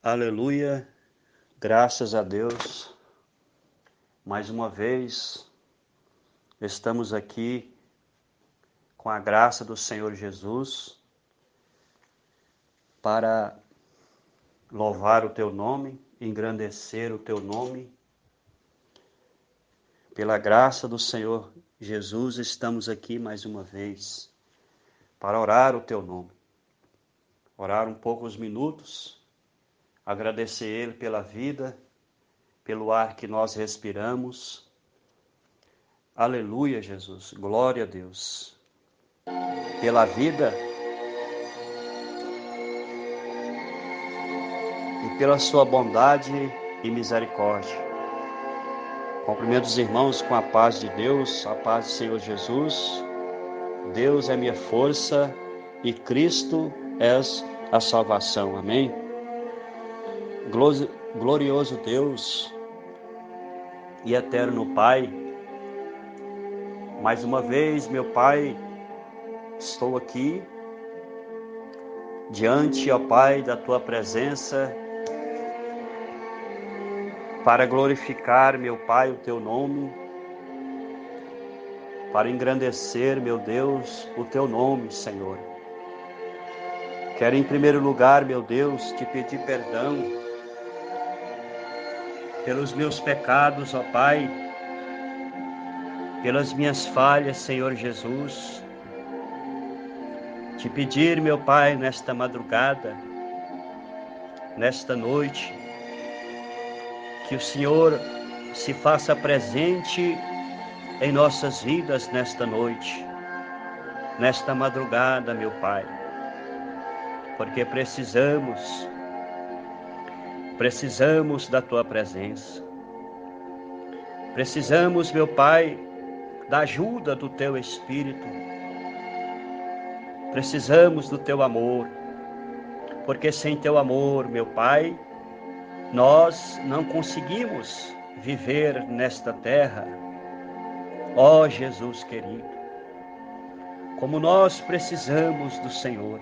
Aleluia, graças a Deus. Mais uma vez estamos aqui com a graça do Senhor Jesus para louvar o teu nome, engrandecer o teu nome. Pela graça do Senhor Jesus, estamos aqui mais uma vez para orar o teu nome. Orar um poucos minutos, agradecer Ele pela vida, pelo ar que nós respiramos. Aleluia, Jesus, glória a Deus. Pela vida e pela sua bondade e misericórdia. Cumprimento os irmãos com a paz de Deus, a paz do Senhor Jesus. Deus é minha força e Cristo é a salvação. Amém? Glorioso Deus e eterno Pai, mais uma vez, meu Pai, estou aqui diante, ó Pai, da Tua presença para glorificar, meu Pai, o Teu nome, para engrandecer, meu Deus, o Teu nome, Senhor. Quero, em primeiro lugar, meu Deus, te pedir perdão pelos meus pecados, ó Pai, pelas minhas falhas, Senhor Jesus. Te pedir, meu Pai, nesta madrugada, nesta noite, que o Senhor se faça presente em nossas vidas nesta noite, nesta madrugada, meu Pai, porque precisamos da Tua presença. Precisamos, meu Pai, da ajuda do Teu Espírito. Precisamos do Teu amor, porque sem Teu amor, meu Pai, nós não conseguimos viver nesta terra. Ó Jesus querido, como nós precisamos do Senhor.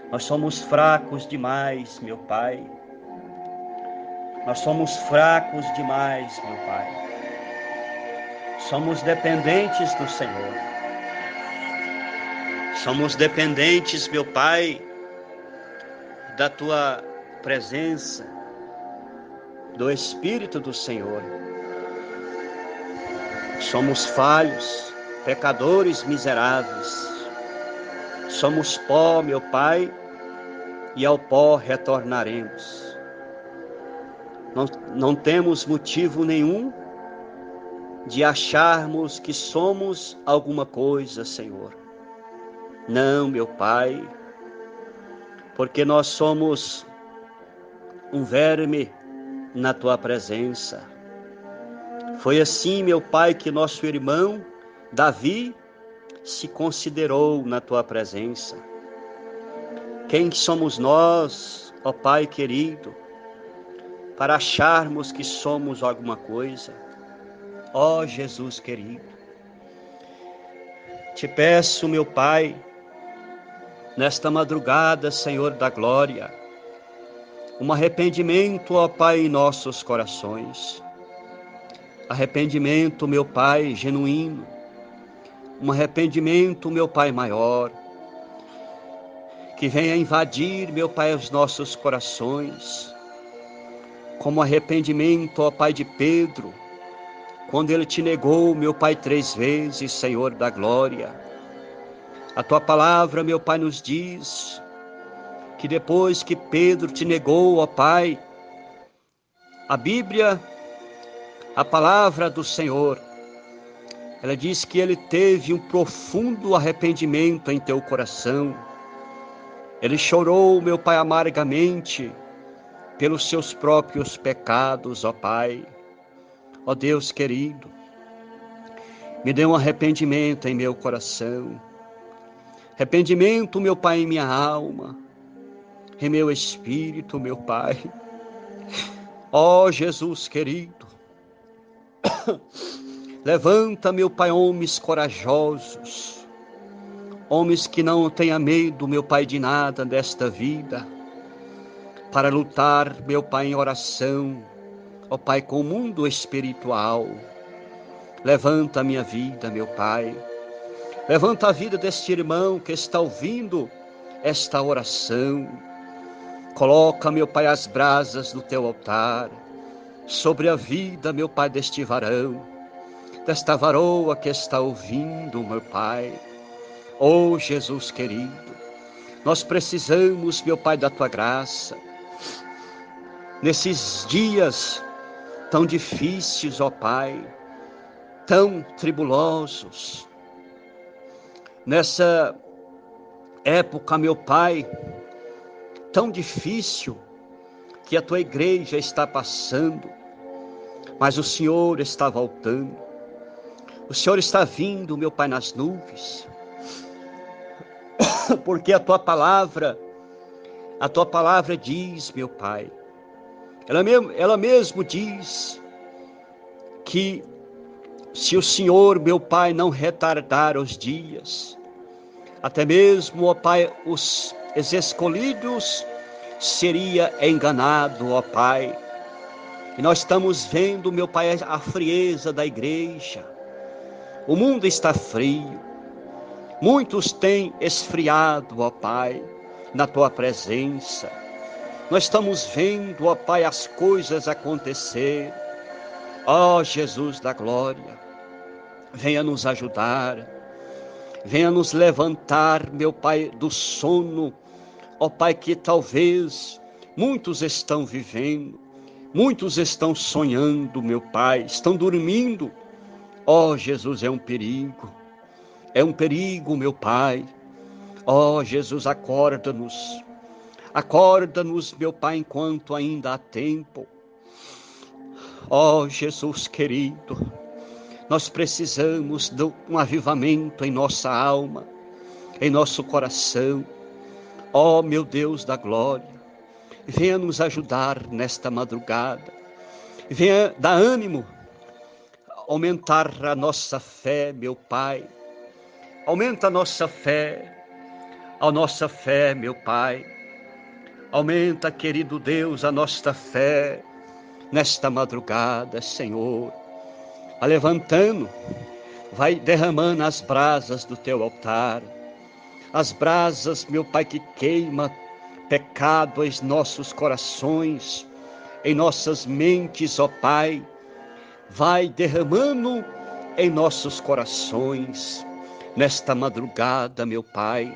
Nós somos fracos demais, meu Pai. Nós somos fracos demais, meu Pai. Somos dependentes do Senhor. Somos dependentes, meu Pai, da Tua presença, do Espírito do Senhor. Somos falhos, pecadores miseráveis. Somos pó, meu Pai, e ao pó retornaremos. Não temos motivo nenhum de acharmos que somos alguma coisa, Senhor. Não, meu Pai, porque nós somos um verme na Tua presença. Foi assim, meu Pai, que nosso irmão Davi se considerou na Tua presença. Quem somos nós, ó Pai querido, para acharmos que somos alguma coisa? Ó Jesus querido, te peço, meu Pai, nesta madrugada, Senhor da glória, um arrependimento, ó Pai, em nossos corações. Arrependimento, meu Pai, genuíno. Um arrependimento, meu Pai, maior, que venha invadir, meu Pai, os nossos corações. Como arrependimento, ó Pai, de Pedro, quando ele te negou, meu Pai, 3 vezes, Senhor da glória. A Tua palavra, meu Pai, nos diz que depois que Pedro te negou, ó Pai, a Bíblia, a palavra do Senhor, ela diz que ele teve um profundo arrependimento em teu coração. Ele chorou, meu Pai, amargamente pelos seus próprios pecados, ó Pai. Ó Deus querido, me dê um arrependimento em meu coração. Arrependimento, meu Pai, em minha alma, em meu espírito, meu Pai. Ó Jesus querido, levanta, meu Pai, homens corajosos, homens que não tenham medo, meu Pai, de nada desta vida, para lutar, meu Pai, em oração, ó Pai, com o mundo espiritual. Levanta a minha vida, meu Pai. Levanta a vida deste irmão que está ouvindo esta oração. Coloca, meu Pai, as brasas do teu altar sobre a vida, meu Pai, deste varão, desta varoa que está ouvindo, meu Pai. Oh, Jesus querido, nós precisamos, meu Pai, da tua graça. Nesses dias tão difíceis, ó Pai, tão tribulosos, nessa época, meu Pai, tão difícil que a tua igreja está passando, mas o Senhor está voltando. O Senhor está vindo, meu Pai, nas nuvens, porque a tua palavra diz, meu Pai, ela mesmo diz que se o Senhor, meu Pai, não retardar os dias, até mesmo, ó Pai, os escolhidos seria enganado, ó Pai. E nós estamos vendo, meu Pai, a frieza da igreja. O mundo está frio. Muitos têm esfriado, ó Pai, na tua presença. Nós estamos vendo, ó Pai, as coisas acontecer. Ó Jesus da glória, venha nos ajudar. Venha nos levantar, meu Pai, do sono, ó Pai, que talvez muitos estão vivendo, muitos estão sonhando, meu Pai, estão dormindo. Ó Jesus, é um perigo, meu Pai. Ó Jesus, acorda-nos, meu Pai, enquanto ainda há tempo. Ó Jesus querido, nós precisamos de um avivamento em nossa alma, em nosso coração. Ó meu Deus da glória, venha nos ajudar nesta madrugada. Venha dar ânimo, aumentar a nossa fé, meu Pai. Aumenta a nossa fé, meu Pai. Aumenta, querido Deus, a nossa fé nesta madrugada, Senhor. Vai levantando, vai derramando as brasas do teu altar. As brasas, meu Pai, que queima pecado em nossos corações, em nossas mentes, ó Pai. Vai derramando em nossos corações, nesta madrugada, meu Pai.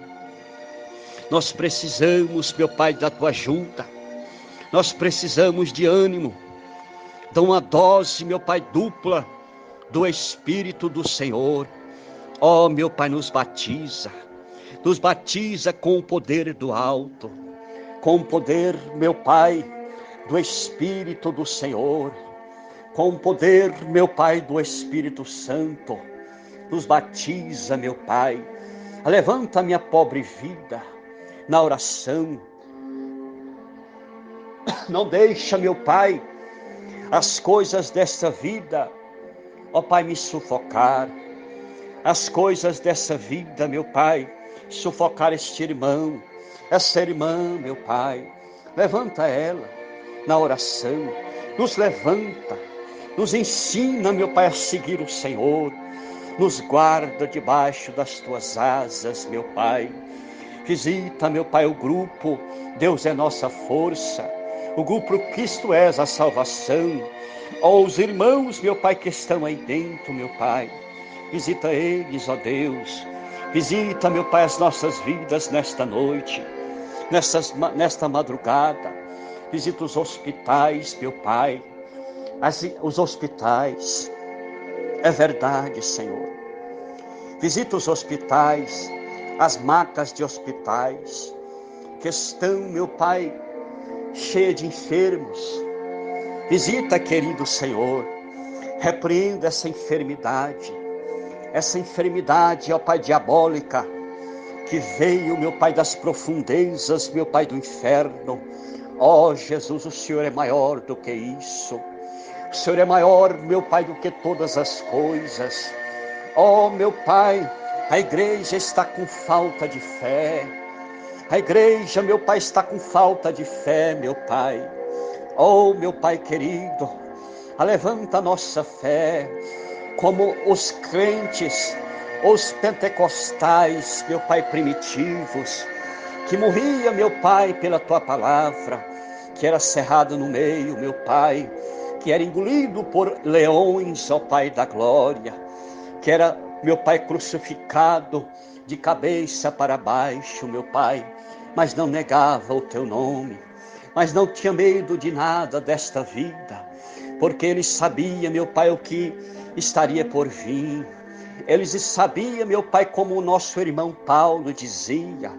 Nós precisamos, meu Pai, da tua ajuda. Nós precisamos de ânimo, de uma dose, meu Pai, dupla do Espírito do Senhor. Ó, meu Pai, nos batiza com o poder do alto, com o poder, meu Pai, do Espírito do Senhor, com o poder, meu Pai, do Espírito Santo. Nos batiza, meu Pai. Levanta a minha pobre vida na oração. Não deixa, meu Pai, as coisas desta vida, ó Pai, me sufocar. As coisas dessa vida, meu Pai, sufocar este irmão, essa irmã, meu Pai. Levanta ela na oração. Nos levanta, nos ensina, meu Pai, a seguir o Senhor. Nos guarda debaixo das tuas asas, meu Pai. Visita, meu Pai, o grupo Deus é nossa força, o grupo Cristo és a salvação. Ó, os irmãos, meu Pai, que estão aí dentro, meu Pai, visita eles, ó Deus. Visita, meu Pai, as nossas vidas nesta noite, nesta madrugada. Visita os hospitais, meu Pai, os hospitais. É verdade, Senhor. Visita os hospitais, as macas de hospitais, que estão, meu Pai, cheias de enfermos. Visita, querido Senhor, repreenda essa enfermidade, ó Pai, diabólica, que veio, meu Pai, das profundezas, meu Pai, do inferno. Ó Jesus, o Senhor é maior do que isso. O Senhor é maior, meu Pai, do que todas as coisas. Ó meu Pai, a igreja está com falta de fé. A igreja, meu Pai, está com falta de fé, meu Pai. Oh, meu Pai querido, levanta a nossa fé, como os crentes, os pentecostais, meu Pai, primitivos, que morria, meu Pai, pela Tua palavra, que era cerrado no meio, meu Pai, que era engolido por leões, ó Pai da glória, que era, meu Pai, crucificado de cabeça para baixo, meu Pai, mas não negava o Teu nome, mas não tinha medo de nada desta vida, porque ele sabia, meu Pai, o que estaria por vir. Eles sabiam, meu Pai, como o nosso irmão Paulo dizia: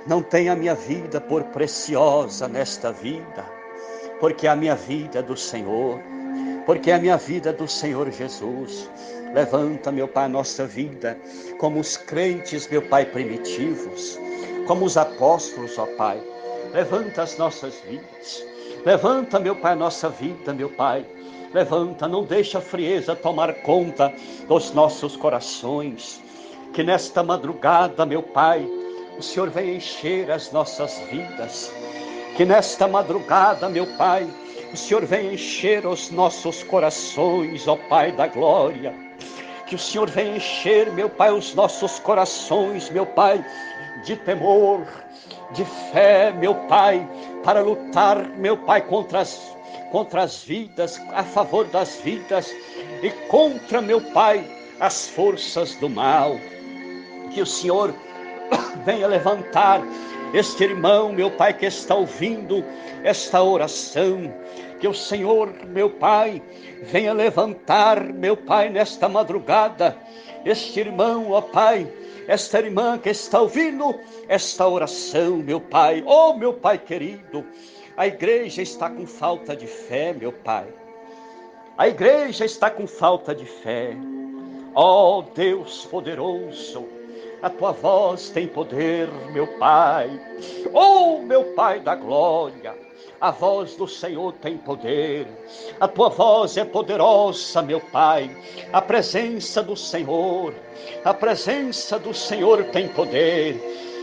não tenha a minha vida por preciosa nesta vida, porque a minha vida é do Senhor, porque a minha vida é do Senhor Jesus. Levanta, meu Pai, a nossa vida, como os crentes, meu Pai, primitivos, como os apóstolos, ó Pai. Levanta as nossas vidas, levanta, meu Pai, a nossa vida, meu Pai. Levanta, não deixa a frieza tomar conta dos nossos corações. Que nesta madrugada, meu Pai, o Senhor venha encher as nossas vidas. Que nesta madrugada, meu Pai, o Senhor venha encher os nossos corações, ó Pai da glória. Que o Senhor venha encher, meu Pai, os nossos corações, meu Pai, de temor, de fé, meu Pai, para lutar, meu Pai, contra as vidas, a favor das vidas e contra, meu Pai, as forças do mal. Que o Senhor venha levantar este irmão, meu Pai, que está ouvindo esta oração. Que o Senhor, meu Pai, venha levantar, meu Pai, nesta madrugada, este irmão, ó Pai, esta irmã que está ouvindo esta oração, meu Pai. Oh, meu Pai querido, a igreja está com falta de fé, meu Pai. A igreja está com falta de fé. Ó Deus poderoso, a Tua voz tem poder, meu Pai. Oh, meu Pai da glória, a voz do Senhor tem poder. A Tua voz é poderosa, meu Pai. A presença do Senhor tem poder.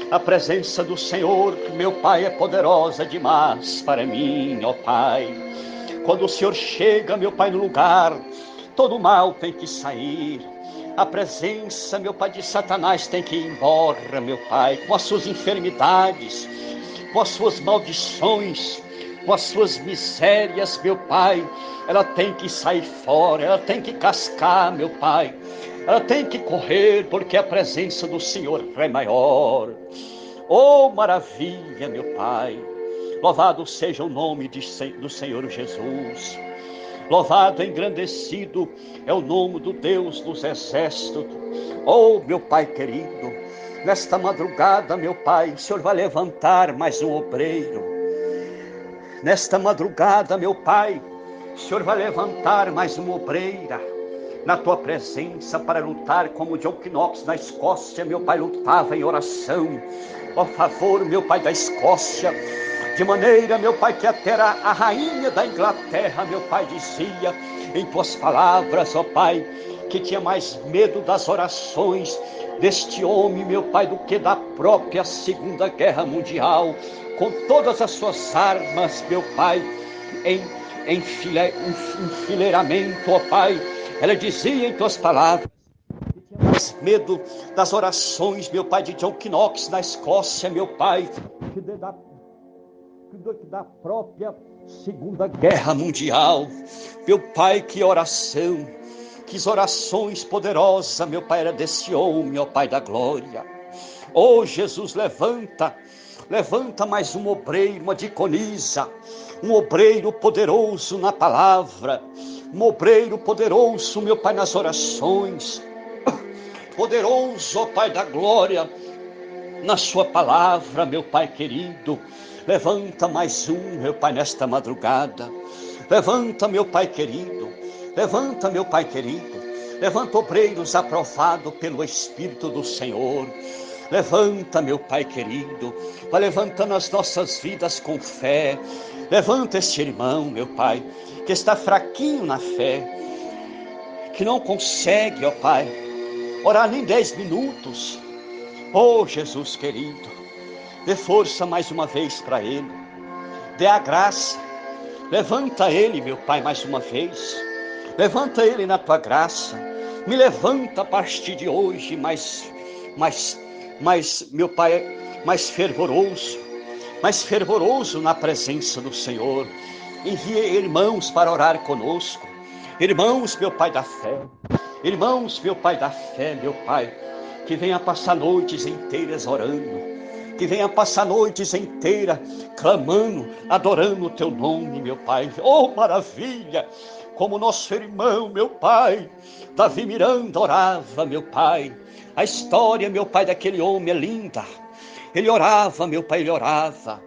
A presença do Senhor, meu Pai, é poderosa demais para mim, ó Pai. Quando o Senhor chega, meu Pai, no lugar, todo mal tem que sair. A presença, meu Pai, de Satanás tem que ir embora, meu Pai, com as suas enfermidades, com as suas maldições, com as suas misérias, meu Pai. Ela tem que sair fora, ela tem que cascar, meu Pai. Ela tem que correr, porque a presença do Senhor é maior. Oh, maravilha, meu Pai. Louvado seja o nome do Senhor Jesus. Louvado, engrandecido é o nome do Deus dos exércitos. Oh, meu Pai querido, nesta madrugada, meu Pai, o Senhor vai levantar mais um obreiro. Nesta madrugada, meu Pai, o Senhor vai levantar mais uma obreira na Tua presença para lutar como John Knox na Escócia, meu Pai, lutava em oração a favor, meu Pai, da Escócia. De maneira, meu Pai, que até a rainha da Inglaterra, meu Pai, dizia em Tuas palavras, ó Pai, que tinha mais medo das orações deste homem, meu Pai, do que da própria Segunda Guerra Mundial, com todas as suas armas, meu Pai, em enfileiramento, ó Pai. Ela dizia em Tuas palavras que tinha mais medo das orações, meu Pai, de John Knox na Escócia, meu Pai, que da própria Segunda Guerra Mundial. Meu Pai, que oração, que orações poderosas, meu Pai, era desse homem, ó Pai da glória. Oh, Jesus, levanta mais um obreiro, uma diaconisa, um obreiro poderoso na palavra, um obreiro poderoso, meu Pai, nas orações, poderoso, ó Pai da glória, na sua palavra, meu Pai querido. Levanta mais um, meu Pai, nesta madrugada. Levanta, meu Pai querido. Levanta, meu Pai querido. Levanta obreiros aprovados pelo Espírito do Senhor. Levanta, meu Pai querido. Vai levantando as nossas vidas com fé. Levanta este irmão, meu Pai, que está fraquinho na fé, que não consegue, ó Pai, orar nem 10 minutos. Oh, Jesus querido, Dê força mais uma vez para ele. Dê a graça. Levanta ele, meu Pai, mais uma vez. Levanta ele na tua graça. Me levanta a partir de hoje meu Pai, mais fervoroso na presença do Senhor. Envie irmãos para orar conosco. Irmãos, meu Pai da fé. Irmãos, meu Pai da fé, meu Pai, que venha passar noites inteiras orando. Que venha passar noites inteiras clamando, adorando o teu nome, meu Pai. Oh, maravilha! Como nosso irmão, meu Pai, Davi Miranda orava, meu Pai. A história, meu Pai, daquele homem é linda. Ele orava, meu Pai, ele orava.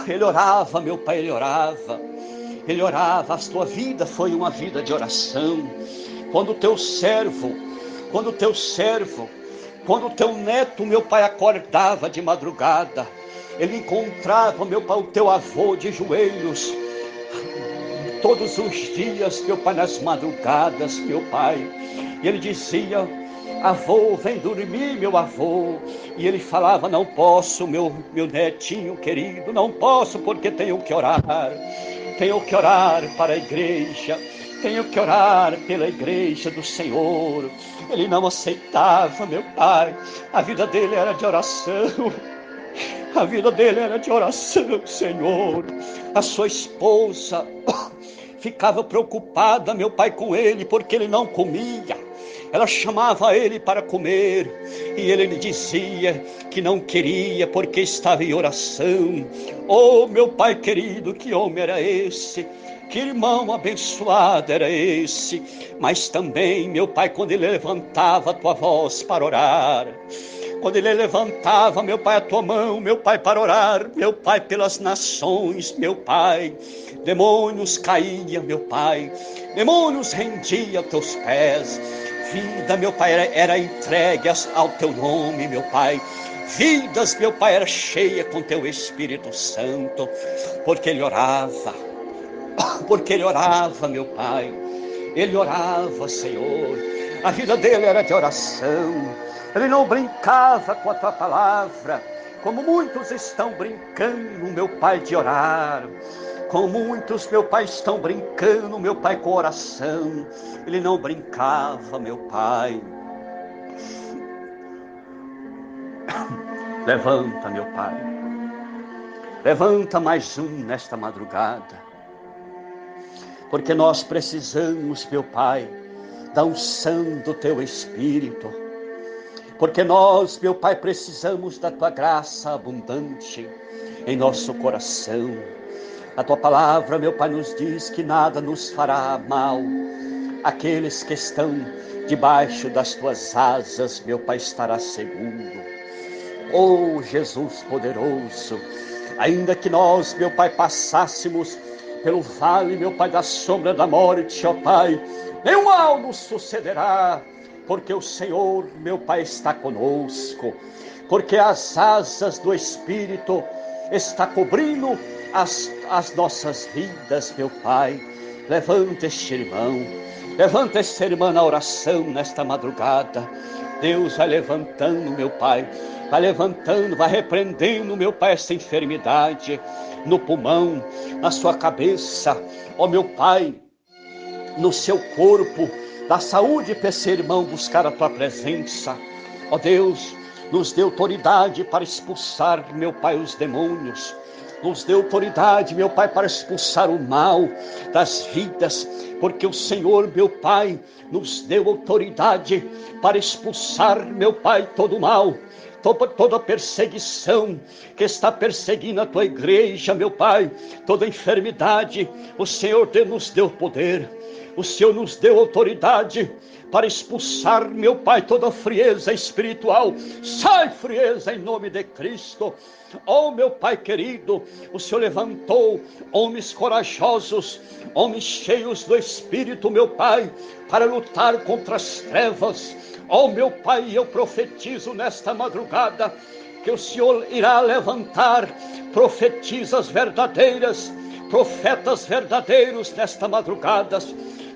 Ele orava, meu Pai, ele orava. Ele orava. A tua vida foi uma vida de oração. Quando o teu neto, meu Pai, acordava de madrugada, ele encontrava, meu Pai, o teu avô de joelhos, todos os dias, meu Pai, nas madrugadas, meu Pai, e ele dizia: avô, vem dormir, meu avô. E ele falava: não posso, meu netinho querido, não posso, porque tenho que orar para a igreja, tenho que orar pela igreja do Senhor. Ele não aceitava, meu Pai. A vida dele era de oração. A vida dele era de oração, Senhor. A sua esposa ficava preocupada, meu Pai, com ele, porque ele não comia. Ela chamava ele para comer e ele dizia que não queria porque estava em oração. Oh, meu Pai querido, que homem era esse? Que irmão abençoado era esse? Mas também, meu Pai, quando ele levantava a tua voz para orar, quando ele levantava, meu Pai, a tua mão, meu Pai, para orar, meu Pai, pelas nações, meu Pai, demônios caíam, meu Pai, demônios rendiam aos teus pés. Vida, meu Pai, era entregue ao teu nome, meu Pai. Vidas, meu Pai, era cheia com teu Espírito Santo, porque ele orava, meu Pai. Ele orava, Senhor. A vida dele era de oração. Ele não brincava com a tua palavra, como muitos estão brincando, meu Pai, de orar. Como muitos, meu Pai, estão brincando, meu Pai, com oração. Ele não brincava, meu Pai. Levanta, meu Pai. Levanta mais um nesta madrugada. Porque nós precisamos, meu Pai, da unção do teu Espírito. Porque nós, meu Pai, precisamos da tua graça abundante em nosso coração. A tua palavra, meu Pai, nos diz que nada nos fará mal. Aqueles que estão debaixo das tuas asas, meu Pai, estará seguro. Oh, Jesus poderoso, ainda que nós, meu Pai, passássemos pelo vale, meu Pai, da sombra da morte, ó Pai, nenhum mal nos sucederá, porque o Senhor, meu Pai, está conosco, porque as asas do Espírito está cobrindo as nossas vidas, meu Pai. Levanta este irmão, levanta esta irmã na oração nesta madrugada. Deus vai levantando, meu Pai, vai levantando, vai repreendendo, meu Pai, essa enfermidade no pulmão, na sua cabeça, ó meu Pai, no seu corpo. Dá saúde para esse irmão buscar a tua presença. Ó Deus, nos dê autoridade para expulsar, meu Pai, os demônios. Nos dê autoridade, meu Pai, para expulsar o mal das vidas, porque o Senhor, meu Pai, nos deu autoridade para expulsar, meu Pai, todo o mal, toda perseguição que está perseguindo a tua igreja, meu Pai, toda enfermidade. O Senhor nos deu poder, o Senhor nos deu autoridade para expulsar, meu Pai, toda frieza espiritual. Sai frieza em nome de Cristo. Oh, meu Pai querido, o Senhor levantou homens corajosos, homens cheios do Espírito, meu Pai, para lutar contra as trevas. Oh, meu Pai, eu profetizo nesta madrugada que o Senhor irá levantar profetisas verdadeiras, profetas verdadeiros nesta madrugada,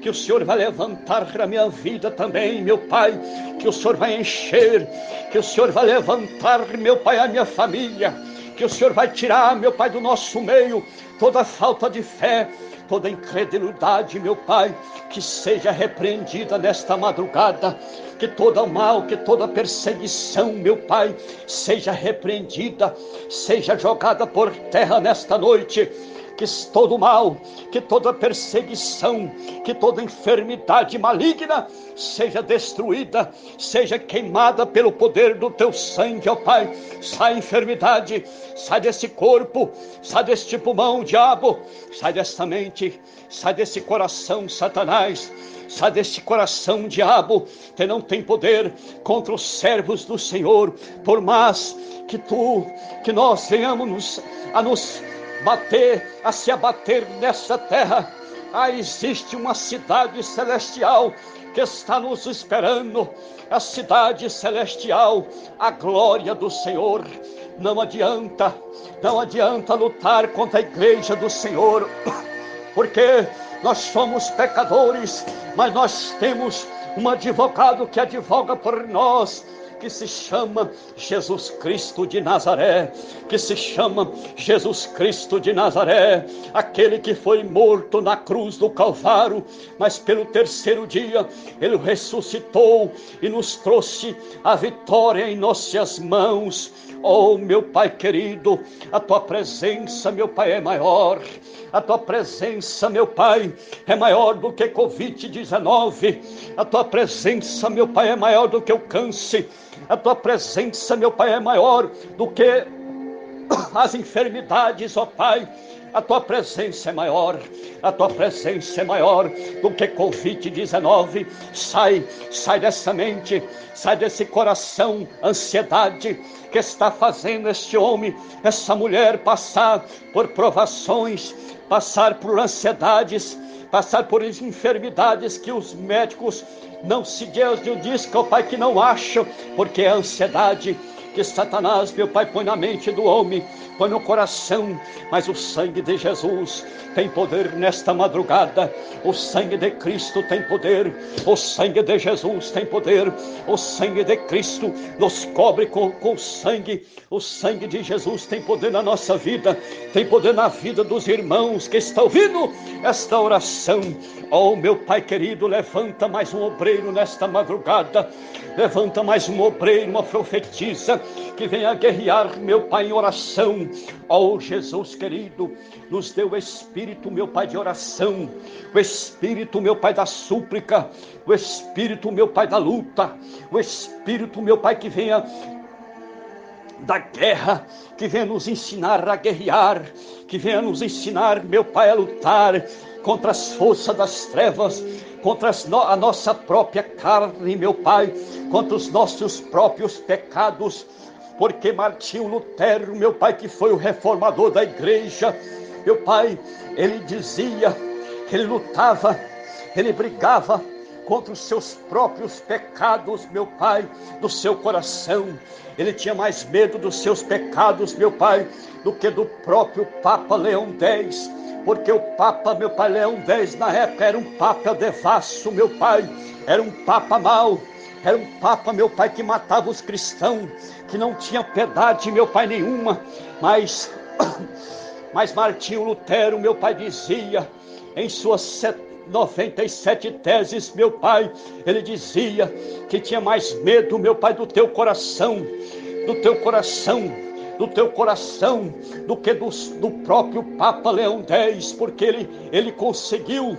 que o Senhor vai levantar a minha vida também, meu Pai, que o Senhor vai encher, que o Senhor vai levantar, meu Pai, a minha família, que o Senhor vai tirar, meu Pai, do nosso meio toda falta de fé, toda incredulidade, meu Pai, que seja repreendida nesta madrugada, que todo mal, que toda perseguição, meu Pai, seja repreendida, seja jogada por terra nesta noite, que todo mal, que toda perseguição, que toda enfermidade maligna seja destruída, seja queimada pelo poder do teu sangue, ó Pai. Sai enfermidade, sai desse corpo, sai deste pulmão, diabo, sai desta mente, sai desse coração, Satanás, sai deste coração, diabo, que não tem poder contra os servos do Senhor, por mais que nós venhamos a nos bater, a se abater nessa terra. Existe uma cidade celestial que está nos esperando, a cidade celestial, a glória do Senhor. Não adianta lutar contra a igreja do Senhor, porque nós somos pecadores, mas nós temos um advogado que advoga por nós, que se chama Jesus Cristo de Nazaré, que se chama Jesus Cristo de Nazaré, aquele que foi morto na cruz do Calvário, mas pelo terceiro dia ele ressuscitou e nos trouxe a vitória em nossas mãos. Oh, meu Pai querido, a tua presença, meu Pai, é maior. A tua presença, meu Pai, é maior do que Covid-19. A tua presença, meu Pai, é maior do que o câncer. A tua presença, meu Pai, é maior do que as enfermidades, ó Pai. A tua presença é maior, a tua presença é maior do que Covid-19. Sai dessa mente, sai desse coração, ansiedade que está fazendo este homem, essa mulher passar por provações, passar por ansiedades, passar por enfermidades que os médicos não se diz, ó Pai, que não acham, porque é a ansiedade que Satanás, meu Pai, põe na mente do homem, põe no coração. Mas o sangue de Jesus tem poder nesta madrugada. O sangue de Cristo tem poder. O sangue de Jesus tem poder. O sangue de Cristo nos cobre com o sangue. O sangue de Jesus tem poder na nossa vida, tem poder na vida dos irmãos que estão ouvindo esta oração. Oh, meu Pai querido, levanta mais um obreiro nesta madrugada. Levanta mais um obreiro, uma profetisa que venha guerrear, meu Pai, em oração. Oh, Jesus querido, nos dê o espírito, meu Pai, de oração, o espírito, meu Pai, da súplica, o espírito, meu Pai, da luta, o espírito, meu Pai, que venha da guerra, que venha nos ensinar a guerrear, que venha nos ensinar, meu Pai, a lutar contra as forças das trevas, contra a nossa própria carne, meu Pai, contra os nossos próprios pecados, porque Martinho Lutero, meu Pai, que foi o reformador da igreja, meu Pai, ele dizia, ele lutava, ele brigava contra os seus próprios pecados, meu Pai, do seu coração. Ele tinha mais medo dos seus pecados, meu Pai, do que do próprio Papa Leão X, porque o Papa, meu Pai, Leão X, na época era um Papa devasso, meu Pai, era um Papa mau, era um Papa, meu Pai, que matava os cristãos, que não tinha piedade, meu Pai, nenhuma, mas Martinho Lutero, meu Pai, dizia em suas 97 teses, meu Pai, ele dizia que tinha mais medo, meu Pai, do teu coração, do que do próprio Papa Leão X, porque ele conseguiu,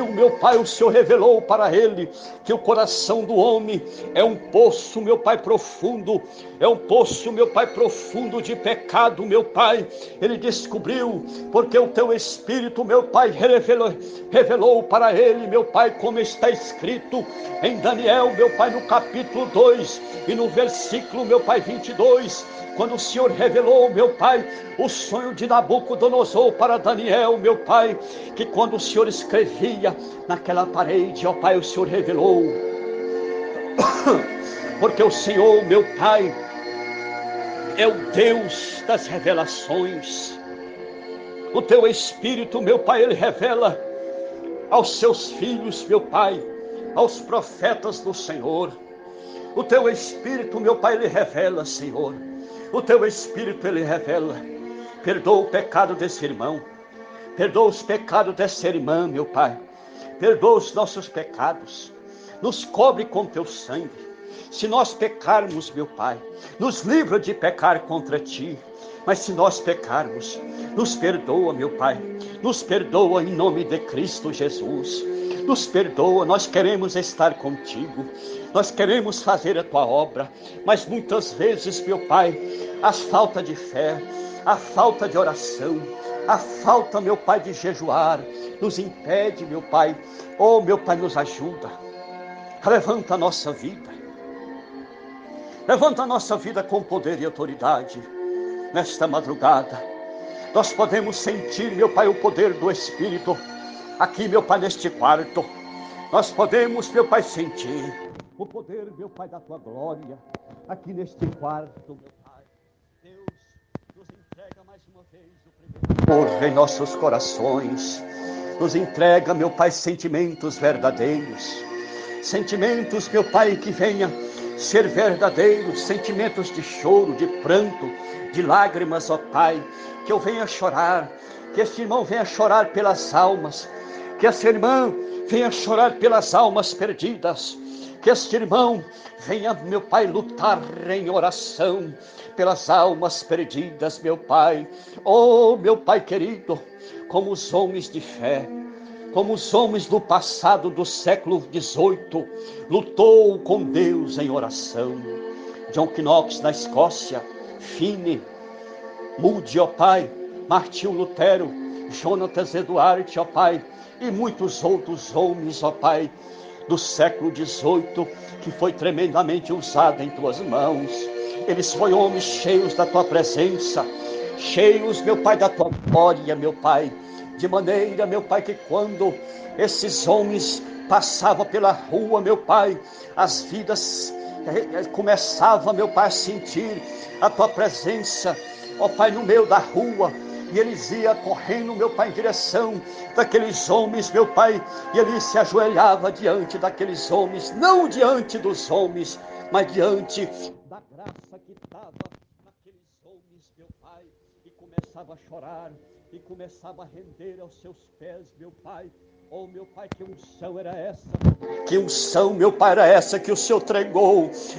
meu Pai, o Senhor revelou para ele que o coração do homem é um poço, meu Pai, profundo, é um poço, meu Pai, profundo de pecado, meu Pai. Ele descobriu, porque o teu Espírito, meu Pai, revelou para ele, meu Pai, como está escrito em Daniel, meu Pai, no capítulo 2 e no versículo, meu Pai, 22, quando o Senhor revelou, meu Pai, o sonho de Nabucodonosor para Daniel, meu Pai, que quando o Senhor escrevia naquela parede, ó Pai, o Senhor revelou, porque o Senhor, meu Pai, é o Deus das revelações. O teu Espírito, meu Pai, ele revela aos seus filhos, meu Pai, aos profetas do Senhor. O teu Espírito, meu Pai, ele revela, Senhor. O teu Espírito, ele revela. Perdoa o pecado desse irmão. Perdoa os pecados dessa irmã, meu Pai. Perdoa os nossos pecados. Nos cobre com teu sangue. Se nós pecarmos, meu Pai, nos livra de pecar contra ti. Mas se nós pecarmos, nos perdoa, meu Pai. Nos perdoa em nome de Cristo Jesus. Nos perdoa, nós queremos estar contigo. Nós queremos fazer a tua obra. Mas muitas vezes, meu Pai, a falta de fé, a falta de oração, a falta, meu Pai, de jejuar, nos impede, meu Pai. Oh, meu Pai, nos ajuda. Levanta a nossa vida. Levanta a nossa vida com poder e autoridade. Nesta madrugada, nós podemos sentir, meu Pai, o poder do Espírito. Aqui, meu Pai, neste quarto. Nós podemos, meu Pai, sentir o poder, meu Pai, da tua glória. Aqui neste quarto, meu Pai. Deus nos entrega mais uma vez o primeiro amor em nossos corações. Nos entrega, meu Pai, sentimentos verdadeiros. Sentimentos, meu Pai, que venha ser verdadeiros, sentimentos de choro, de pranto, de lágrimas, ó Pai, que eu venha chorar, que este irmão venha chorar pelas almas, que essa irmã venha chorar pelas almas perdidas, que este irmão venha, meu Pai, lutar em oração pelas almas perdidas, meu Pai. Oh, meu Pai querido, como os homens de fé, como os homens do passado do século XVIII, lutou com Deus em oração. John Knox na Escócia, Finney, Moody, ó Pai, Martinho Lutero, Jonatas Eduardo, ó Pai, e muitos outros homens, ó Pai, do século XVIII, que foi tremendamente usado em tuas mãos. Eles foram homens cheios da tua presença, cheios, meu Pai, da tua glória, meu Pai, de maneira, meu Pai, que quando esses homens passavam pela rua, meu Pai, as vidas começavam, meu Pai, a sentir a tua presença, ó Pai, no meio da rua, e eles iam correndo, meu Pai, em direção daqueles homens, meu Pai, e ele se ajoelhava diante daqueles homens, não diante dos homens, mas diante da graça que estava naqueles homens, meu Pai, e começava a chorar, e começava a render aos seus pés, meu Pai. Oh, meu Pai, que unção era essa? Que unção, meu Pai, era essa que o Senhor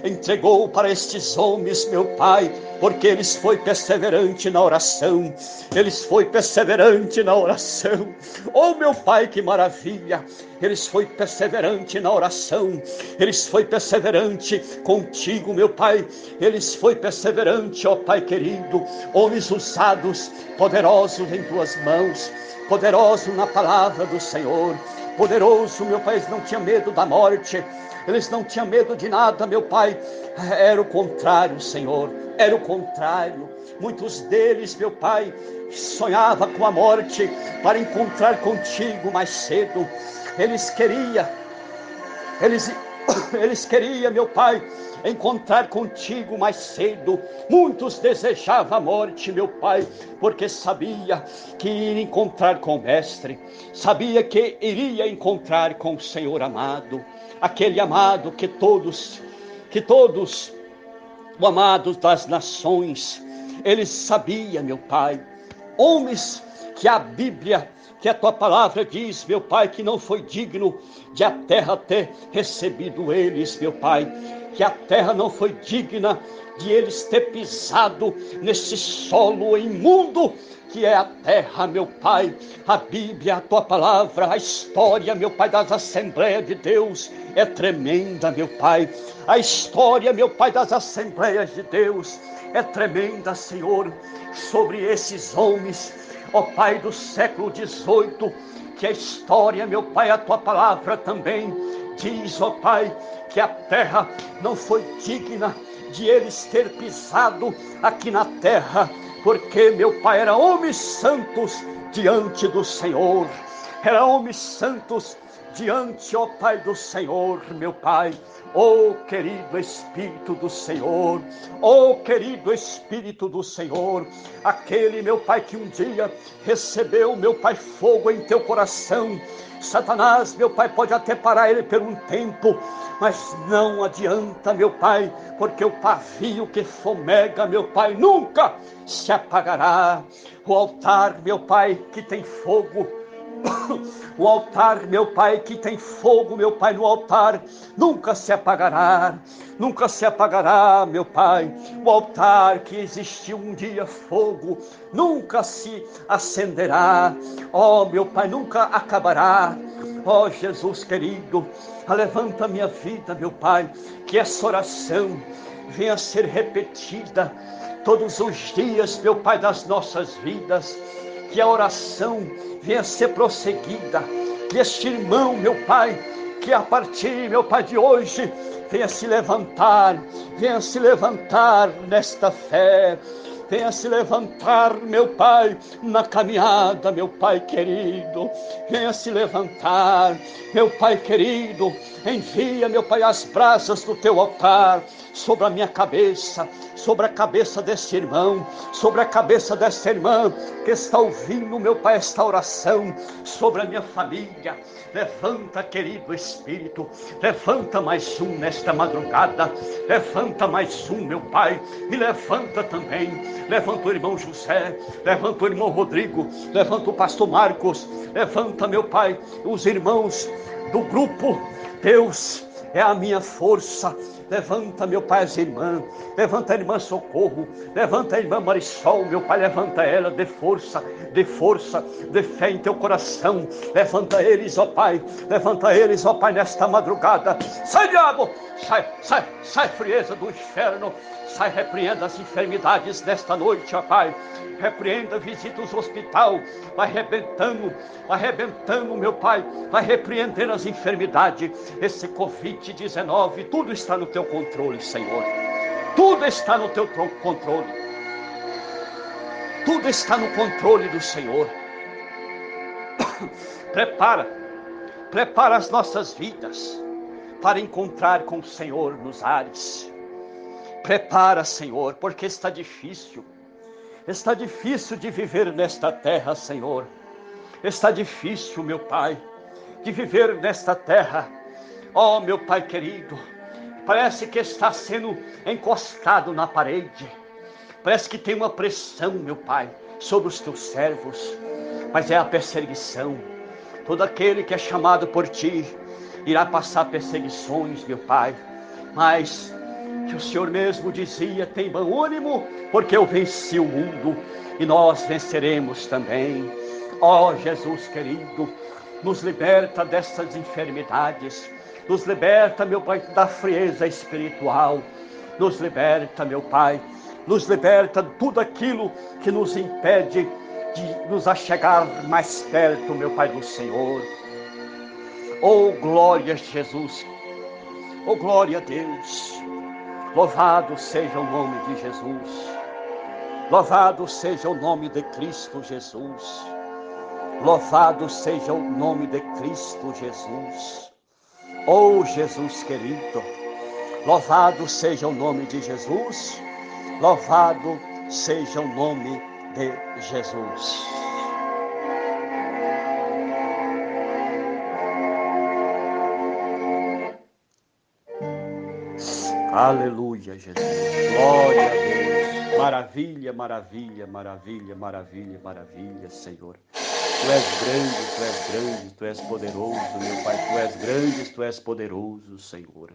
entregou para estes homens, meu Pai, porque eles foi perseverante na oração, eles foi perseverante na oração. Oh, meu Pai, que maravilha! Eles foi perseverante na oração, eles foi perseverante contigo, meu Pai, eles foi perseverante, ó Pai querido, homens usados, poderosos em tuas mãos, poderoso na palavra do Senhor, poderoso, meu Pai, eles não tinham medo da morte, eles não tinham medo de nada, meu Pai, era o contrário, Senhor, era o contrário. Muitos deles, meu Pai, sonhavam com a morte para encontrar contigo mais cedo. Eles queriam, meu Pai, encontrar contigo mais cedo. Muitos desejavam a morte, meu Pai, porque sabia que iria encontrar com o Mestre, sabia que iria encontrar com o Senhor amado, aquele amado que todos, o amado das nações, eles sabiam, meu Pai, homens que a Bíblia, que a tua palavra diz, meu Pai, que não foi digno de a terra ter recebido eles, meu Pai, que a terra não foi digna de eles ter pisado nesse solo imundo que é a terra, meu Pai. A Bíblia, a tua palavra, a história, meu Pai, das Assembleias de Deus é tremenda, meu Pai. A história, meu Pai, das Assembleias de Deus é tremenda, Senhor, sobre esses homens, ó Pai, do século XVIII, que a história, meu Pai, a tua palavra também diz, ó Pai, que a terra não foi digna de eles ter pisado aqui na terra, porque, meu Pai, eram homens santos diante do Senhor, eram homens santos diante, ó Pai, do Senhor, meu Pai. Oh, querido Espírito do Senhor, oh, querido Espírito do Senhor, aquele, meu Pai, que um dia recebeu, meu Pai, fogo em teu coração. Satanás, meu Pai, pode até parar ele por um tempo, mas não adianta, meu Pai, porque o pavio que fomega, meu Pai, nunca se apagará. O altar, meu Pai, que tem fogo, o altar, meu Pai, que tem fogo, meu Pai, no altar, nunca se apagará, nunca se apagará, meu Pai. O altar que existiu um dia fogo, nunca se acenderá, ó, meu Pai, nunca acabará. Ó, Jesus querido, levanta minha vida, meu Pai, que essa oração venha a ser repetida todos os dias, meu Pai, das nossas vidas, que a oração venha a ser prosseguida, que este irmão, meu Pai, que a partir, meu Pai, de hoje, venha se levantar nesta fé, venha se levantar, meu Pai, na caminhada, meu Pai querido, venha se levantar, meu Pai querido, envia, meu Pai, as brasas do teu altar sobre a minha cabeça, sobre a cabeça desse irmão, sobre a cabeça dessa irmã que está ouvindo, meu Pai, esta oração, sobre a minha família. Levanta, querido Espírito, levanta mais um nesta madrugada, levanta mais um, meu Pai, e levanta também, levanta o irmão José, levanta o irmão Rodrigo, levanta o pastor Marcos, levanta, meu Pai, os irmãos do grupo Deus é a minha força. Levanta, meu Pai, as irmãs, levanta a irmã Socorro, levanta a irmã Marisol, meu Pai, levanta ela, dê força, dê fé em teu coração, levanta eles, ó Pai, levanta eles, ó Pai, nesta madrugada. Sai, diabo, sai, frieza do inferno, sai, repreenda as enfermidades nesta noite, ó Pai, repreenda, visita os hospital, vai arrebentando, meu Pai, vai repreendendo as enfermidades, esse Covid-19, tudo está no teu controle, Senhor, tudo está no teu controle, tudo está no controle do Senhor. Prepara as nossas vidas para encontrar com o Senhor nos ares. Prepara, Senhor, porque está difícil de viver nesta terra, Senhor, está difícil, meu Pai, de viver nesta terra, ó, meu Pai querido, parece que está sendo encostado na parede, parece que tem uma pressão, meu Pai, sobre os teus servos, mas é a perseguição. Todo aquele que é chamado por Ti irá passar perseguições, meu Pai, mas que o Senhor mesmo dizia: tem bom ânimo, porque eu venci o mundo e nós venceremos também. Ó, Jesus querido, nos liberta dessas enfermidades, nos liberta, meu Pai, da frieza espiritual, nos liberta, meu Pai, nos liberta de tudo aquilo que nos impede de nos achegar mais perto, meu Pai, do Senhor. Oh, glória a Jesus, oh, glória a Deus, louvado seja o nome de Jesus, louvado seja o nome de Cristo Jesus, louvado seja o nome de Cristo Jesus. Oh, Jesus querido, louvado seja o nome de Jesus, louvado seja o nome de Jesus. Aleluia, Jesus, glória a Deus, maravilha, maravilha, maravilha, maravilha, maravilha, Senhor. Tu és grande, tu és poderoso, meu Pai, tu és grande, tu és poderoso, Senhor.